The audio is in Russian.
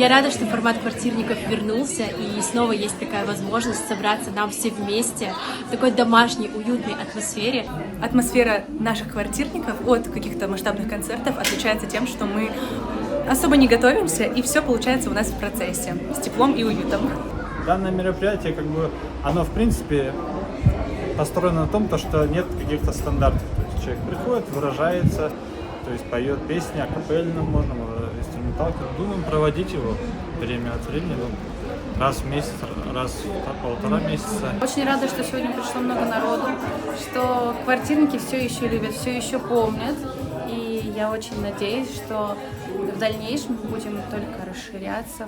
Я рада, что формат квартирников вернулся, и снова есть такая возможность собраться нам все вместе в такой домашней, уютной атмосфере. Атмосфера наших квартирников от каких-то масштабных концертов отличается тем, что мы особо не готовимся, и все получается у нас в процессе, с теплом и уютом. Данное мероприятие, оно в принципе построено на том, что нет каких-то стандартов. То есть человек приходит, выражается, то есть поет песни, акапельно можно, инструменталку. Думаем проводить его время от времени, раз в месяц, раз в полтора месяца. Очень рада, что сегодня пришло много народу, что квартирники все еще любят, все еще помнят. И я очень надеюсь, что в дальнейшем мы будем только расширяться.